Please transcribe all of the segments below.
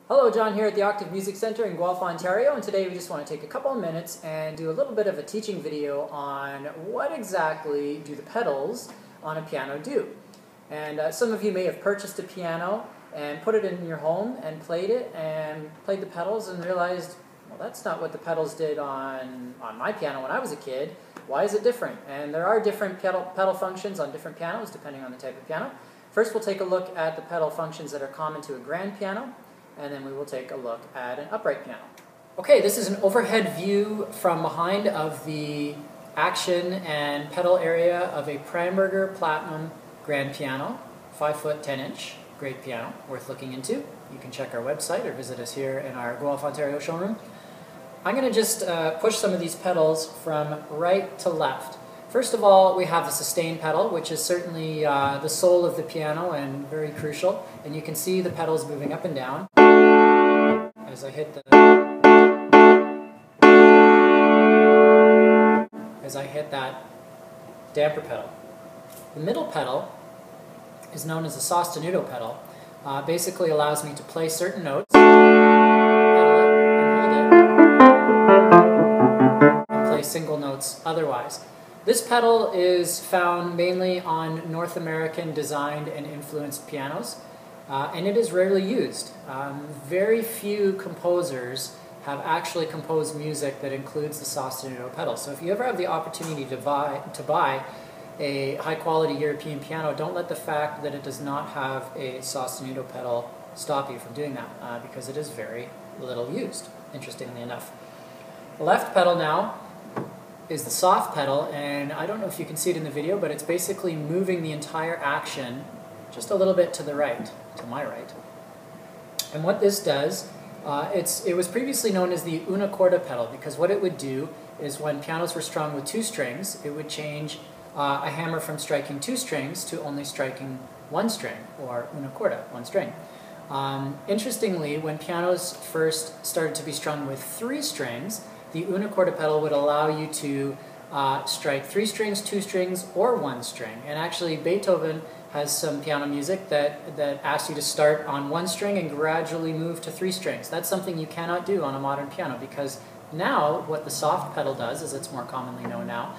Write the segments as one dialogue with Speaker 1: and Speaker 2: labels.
Speaker 1: Hello, John here at the Octave Music Center in Guelph, Ontario, and today we just want to take a couple of minutes and do a little bit of a teaching video on what exactly do the pedals on a piano do. And some of you may have purchased a piano and put it in your home and played it and played the pedals and realized, well, that's not what the pedals did on my piano when I was a kid. Why is it different? And there are different pedal functions on different pianos depending on the type of piano. First, we'll take a look at the pedal functions that are common to a grand piano, and then we will take a look at an upright piano. Okay, this is an overhead view from behind of the action and pedal area of a Primberger Platinum grand piano, 5-foot 10-inch, great piano, worth looking into. You can check our website or visit us here in our Guelph, Ontario showroom. I'm going to just push some of these pedals from right to left. First of all, we have the sustain pedal, which is certainly the soul of the piano and very crucial. And you can see the pedals moving up and down as I hit that damper pedal. The middle pedal is known as the sostenuto pedal. Basically allows me to play certain notes, pedal it and hold it, and play single notes otherwise. This pedal is found mainly on North American designed and influenced pianos, and it is rarely used. Very few composers have actually composed music that includes the sostenuto pedal. So if you ever have the opportunity to buy a high-quality European piano, don't let the fact that it does not have a sostenuto pedal stop you from doing that, because it is very little used, interestingly enough. The left pedal now is the soft pedal, and I don't know if you can see it in the video, but it's basically moving the entire action just a little bit to the right, to my right. And what this does, it was previously known as the una corda pedal, because what it would do is when pianos were strung with two strings, it would change a hammer from striking two strings to only striking one string, or una corda, one string. Interestingly, when pianos first started to be strung with three strings, the una corda pedal would allow you to strike three strings, two strings, or one string. And actually, Beethoven has some piano music that asks you to start on one string and gradually move to three strings. That's something you cannot do on a modern piano, because now what the soft pedal does, as it's more commonly known now,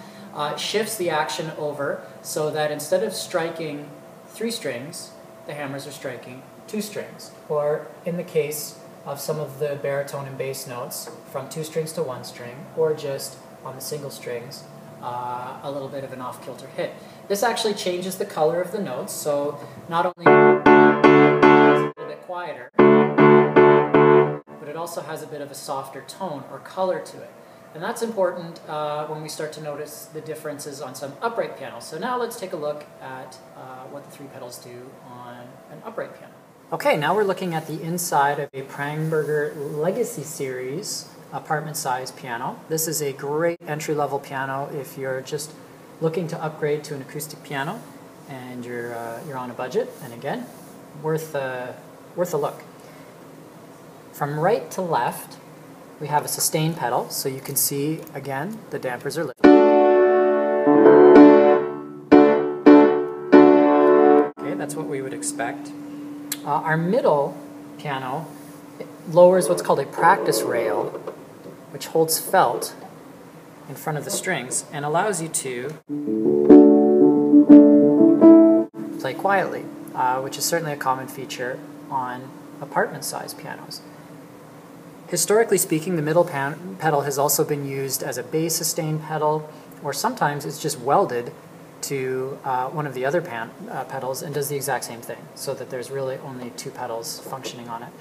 Speaker 1: shifts the action over so that instead of striking three strings, the hammers are striking two strings. Or in the case of some of the baritone and bass notes, from two strings to one string, or just on the single strings, a little bit of an off-kilter hit. This actually changes the color of the notes, so not only is it a little bit quieter, but it also has a bit of a softer tone or color to it. And that's important when we start to notice the differences on some upright pianos. So now let's take a look at what the three pedals do on an upright piano. Okay, now we're looking at the inside of a Primberger Legacy Series apartment size piano. This is a great entry-level piano if you're just looking to upgrade to an acoustic piano and you're on a budget, and again, worth a look. From right to left, we have a sustain pedal, so you can see, again, the dampers are lifted. Okay, that's what we would expect. Our middle piano lowers what's called a practice rail, which holds felt in front of the strings and allows you to play quietly, which is certainly a common feature on apartment-sized pianos. Historically speaking, the middle pedal has also been used as a bass sustain pedal, or sometimes it's just welded to one of the other pedals and does the exact same thing, so that there's really only two pedals functioning on it.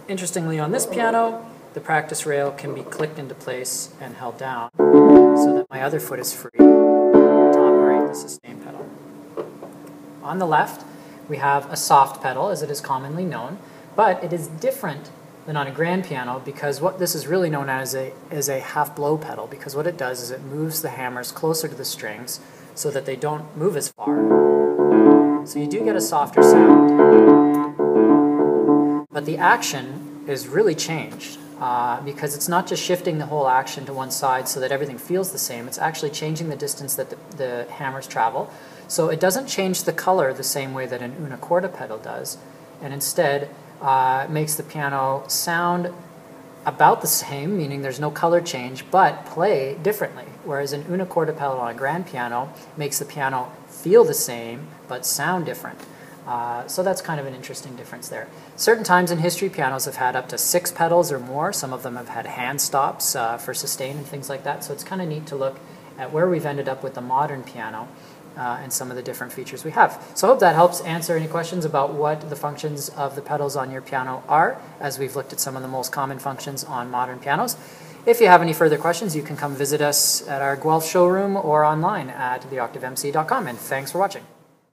Speaker 1: Interestingly, on this piano, the practice rail can be clicked into place and held down so that my other foot is free to operate the sustain pedal. On the left, we have a soft pedal, as it is commonly known, but it is different than on a grand piano, because what this is really known as is a half-blow pedal, because what it does is it moves the hammers closer to the strings so that they don't move as far. So you do get a softer sound. But the action is really changed, because it's not just shifting the whole action to one side so that everything feels the same, it's actually changing the distance that the hammers travel. So it doesn't change the color the same way that an una corda pedal does, and instead makes the piano sound about the same, meaning there's no color change, but play differently. Whereas an unicorda pedal on a grand piano makes the piano feel the same, but sound different. So that's kind of an interesting difference there. Certain times in history, pianos have had up to 6 pedals or more. Some of them have had hand stops for sustain and things like that. So it's kind of neat to look at where we've ended up with the modern piano and some of the different features we have. So I hope that helps answer any questions about what the functions of the pedals on your piano are, as we've looked at some of the most common functions on modern pianos. If you have any further questions, you can come visit us at our Guelph showroom or online at theoctavemc.com. And thanks for watching.